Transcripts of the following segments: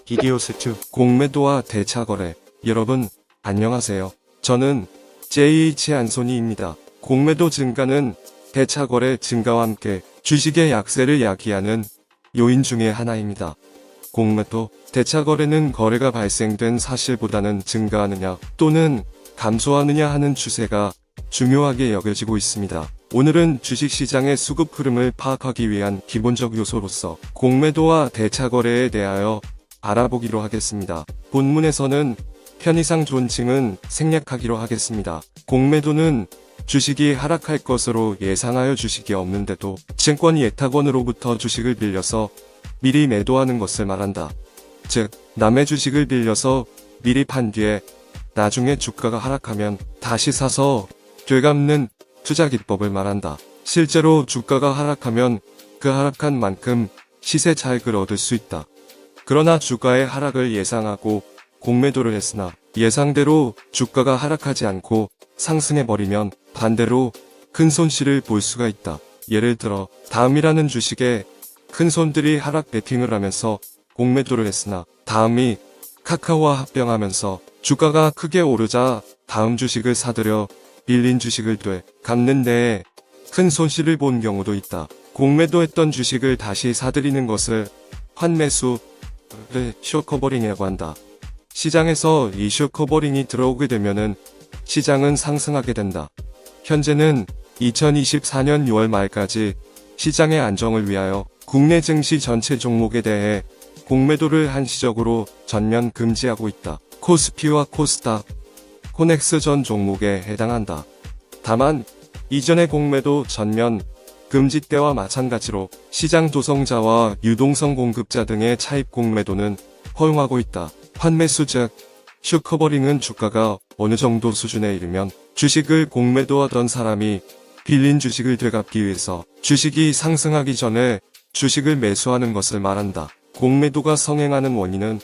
히디오스트 공매도와 대차거래. 여러분 안녕하세요. 저는 JH 안소니입니다. 공매도 증가는 대차거래 증가와 함께 주식의 약세를 야기하는 요인 중의 하나입니다. 공매도, 대차거래는 거래가 발생된 사실보다는 증가하느냐 또는 감소하느냐 하는 추세가 중요하게 여겨지고 있습니다. 오늘은 주식시장의 수급 흐름을 파악하기 위한 기본적 요소로서 공매도와 대차거래에 대하여 알아보기로 하겠습니다. 본문에서는 편의상 존칭은 생략하기로 하겠습니다. 공매도는 주식이 하락할 것으로 예상하여 주식이 없는데도 증권 예탁원으로부터 주식을 빌려서 미리 매도하는 것을 말한다. 즉, 남의 주식을 빌려서 미리 판 뒤에 나중에 주가가 하락하면 다시 사서 되갚는 투자 기법을 말한다. 실제로 주가가 하락하면 그 하락한 만큼 시세 차익을 얻을 수 있다. 그러나 주가의 하락을 예상하고 공매도를 했으나 예상대로 주가가 하락하지 않고 상승해버리면 반대로 큰 손실을 볼 수가 있다. 예를 들어 다음이라는 주식에 큰 손들이 하락 베팅을 하면서 공매도를 했으나 다음이 카카오와 합병하면서 주가가 크게 오르자 다음 주식을 사들여 빌린 주식을 되갚는 데에 큰 손실을 본 경우도 있다. 공매도했던 주식을 다시 사들이는 것을 환매수를 숏커버링이라고 한다. 시장에서 이 숏커버링이 들어오게 되면은 시장은 상승하게 된다. 현재는 2024년 6월 말까지 시장의 안정을 위하여 국내 증시 전체 종목에 대해 공매도를 한시적으로 전면 금지하고 있다. 코스피와 코스닥, 코넥스 전 종목에 해당한다. 다만 이전의 공매도 전면 금지 때와 마찬가지로 시장 조성자와 유동성 공급자 등의 차입 공매도는 허용하고 있다. 환매수 즉 숏커버링은 주가가 어느 정도 수준에 이르면 주식을 공매도하던 사람이 빌린 주식을 되갚기 위해서 주식이 상승하기 전에 주식을 매수하는 것을 말한다. 공매도가 성행하는 원인은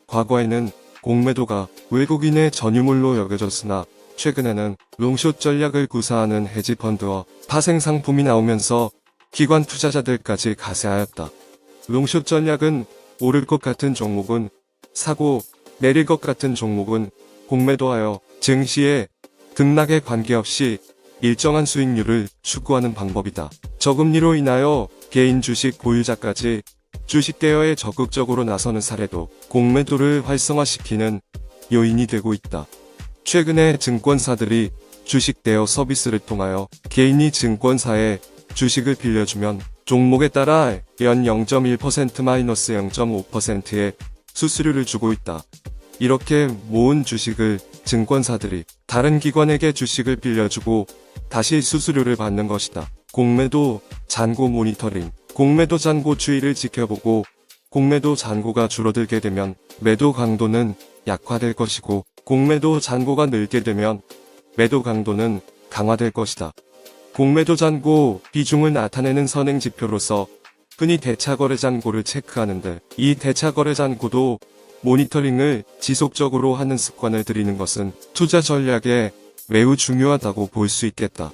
과거에는 공매도가 외국인의 전유물로 여겨졌으나 최근에는 롱숏 전략을 구사하는 헤지펀드와 파생상품이 나오면서 기관 투자자들까지 가세하였다. 롱숏 전략은 오를 것 같은 종목은 사고 내릴 것 같은 종목은 공매도하여 증시의 등락에 관계없이 일정한 수익률을 추구하는 방법이다. 저금리로 인하여 개인 주식 보유자까지 주식 대여에 적극적으로 나서는 사례도 공매도를 활성화시키는 요인이 되고 있다. 최근에 증권사들이 주식 대여 서비스를 통하여 개인이 증권사에 주식을 빌려주면 종목에 따라 연 0.1%-0.5%의 수수료를 주고 있다. 이렇게 모은 주식을 증권사들이 다른 기관에게 주식을 빌려주고 다시 수수료를 받는 것이다. 공매도 잔고 모니터링. 공매도 잔고 추이를 지켜보고 공매도 잔고가 줄어들게 되면 매도 강도는 약화될 것이고 공매도 잔고가 늘게 되면 매도 강도는 강화될 것이다. 공매도 잔고 비중을 나타내는 선행 지표로서 흔히 대차거래 잔고를 체크하는데 이 대차거래 잔고도 모니터링을 지속적으로 하는 습관을 들이는 것은 투자 전략에 매우 중요하다고 볼 수 있겠다.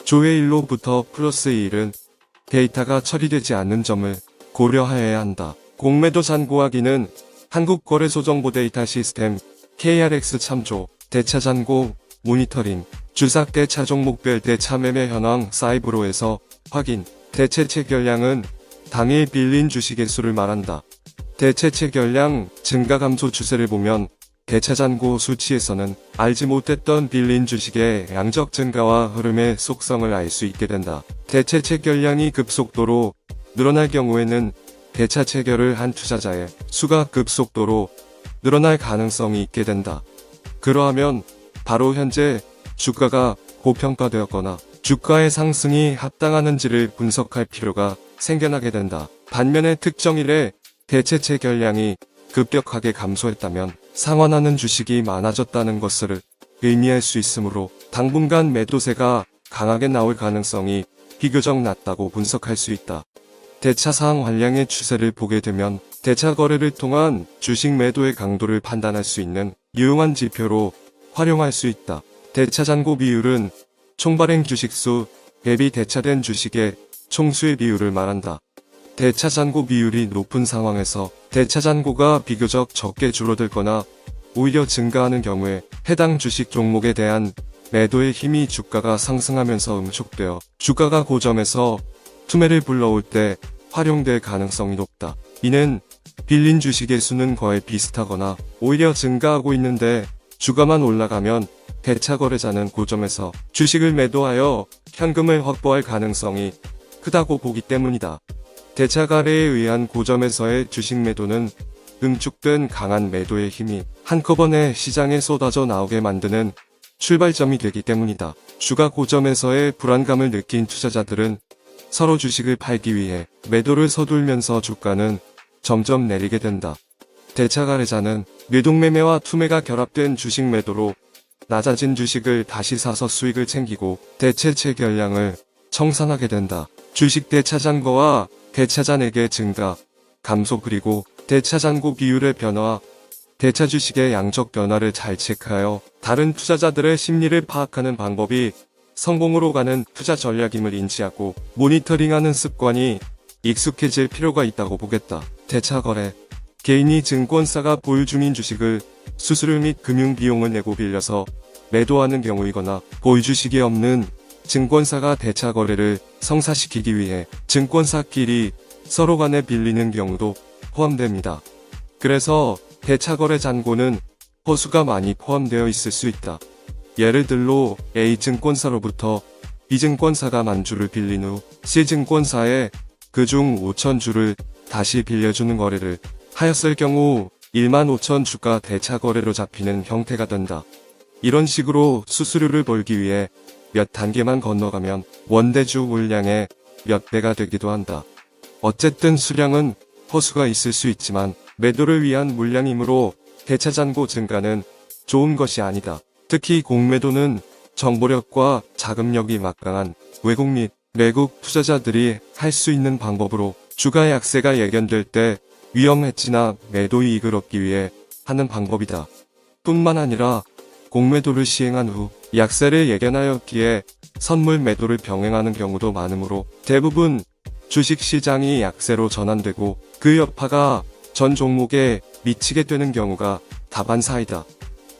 조회 1로부터 플러스 1은 데이터가 처리되지 않는 점을 고려하여야 한다. 공매도 잔고하기는 한국거래소 정보 데이터 시스템 KRX 참조, 대차 잔고, 모니터링, 주삭 대차 종목별 대차 매매 현황 사이브로에서 확인. 대체 체결량은 당일 빌린 주식의 수를 말한다. 대체 체결량 증가 감소 추세를 보면 대차 잔고 수치에서는 알지 못했던 빌린 주식의 양적 증가와 흐름의 속성을 알 수 있게 된다. 대체 체결량이 급속도로 늘어날 경우에는 대차 체결을 한 투자자의 수가 급속도로 늘어날 가능성이 있게 된다. 그러하면 바로 현재 주가가 고평가되었거나 주가의 상승이 합당하는지를 분석할 필요가 생겨나게 된다. 반면에 특정일에 대체 체결량이 급격하게 감소했다면 상환하는 주식이 많아졌다는 것을 의미할 수 있으므로 당분간 매도세가 강하게 나올 가능성이 비교적 낮다고 분석할 수 있다. 대차 상황 환량의 추세를 보게 되면 대차 거래를 통한 주식 매도의 강도를 판단할 수 있는 유용한 지표로 활용할 수 있다. 대차 잔고 비율은 총 발행 주식수 대비 대차된 주식의 총수의 비율을 말한다. 대차잔고 비율이 높은 상황에서 대차잔고가 비교적 적게 줄어들거나 오히려 증가하는 경우에 해당 주식 종목에 대한 매도의 힘이 주가가 상승하면서 응축되어 주가가 고점에서 투매를 불러올 때 활용될 가능성이 높다. 이는 빌린 주식의 수는 거의 비슷하거나 오히려 증가하고 있는데 주가만 올라가면 대차 거래자는 고점에서 주식을 매도하여 현금을 확보할 가능성이 크다고 보기 때문이다. 대차 거래에 의한 고점에서의 주식 매도는 응축된 강한 매도의 힘이 한꺼번에 시장에 쏟아져 나오게 만드는 출발점이 되기 때문이다. 주가 고점에서의 불안감을 느낀 투자자들은 서로 주식을 팔기 위해 매도를 서둘면서 주가는 점점 내리게 된다. 대차 거래자는 뇌동매매와 투매가 결합된 주식 매도로 낮아진 주식을 다시 사서 수익을 챙기고 대체 체결량을 청산하게 된다. 주식 대차잔고와 대차잔액의 증가, 감소 그리고 대차잔고 비율의 변화, 대차 주식의 양적 변화를 잘 체크하여 다른 투자자들의 심리를 파악하는 방법이 성공으로 가는 투자 전략임을 인지하고 모니터링하는 습관이 익숙해질 필요가 있다고 보겠다. 대차 거래. 개인이 증권사가 보유 중인 주식을 수수료 및 금융 비용을 내고 빌려서 매도하는 경우이거나 보유 주식이 없는 증권사가 대차 거래를 성사시키기 위해 증권사끼리 서로 간에 빌리는 경우도 포함됩니다. 그래서 대차 거래 잔고는 허수가 많이 포함되어 있을 수 있다. 예를 들어 A 증권사로부터 B 증권사가 10,000주를 빌린 후 C 증권사에 그중 5,000주를 다시 빌려주는 거래를 하였을 경우 15,000주가 대차 거래로 잡히는 형태가 된다. 이런 식으로 수수료를 벌기 위해 몇 단계만 건너가면 원대주 물량의 몇 배가 되기도 한다. 어쨌든 수량은 허수가 있을 수 있지만 매도를 위한 물량이므로 대차잔고 증가는 좋은 것이 아니다. 특히 공매도는 정보력과 자금력이 막강한 외국 및 외국 투자자들이 할 수 있는 방법으로 주가 약세가 예견될 때 위험 해지나 매도 이익을 얻기 위해 하는 방법이다. 뿐만 아니라 공매도를 시행한 후 약세를 예견하였기에 선물 매도를 병행하는 경우도 많으므로 대부분 주식시장이 약세로 전환되고 그 여파가 전 종목에 미치게 되는 경우가 다반사이다.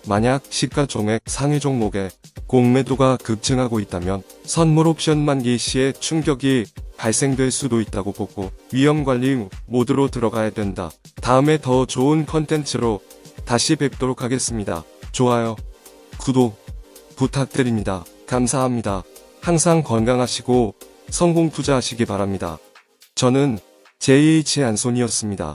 만약 시가총액 상위 종목에 공매도가 급증하고 있다면 선물 옵션 만기 시에 충격이 발생될 수도 있다고 보고 위험관리 모드로 들어가야 된다. 다음에 더 좋은 컨텐츠로 다시 뵙도록 하겠습니다. 좋아요, 구독 부탁드립니다. 감사합니다. 항상 건강하시고 성공 투자하시기 바랍니다. 저는 JH 안손이었습니다.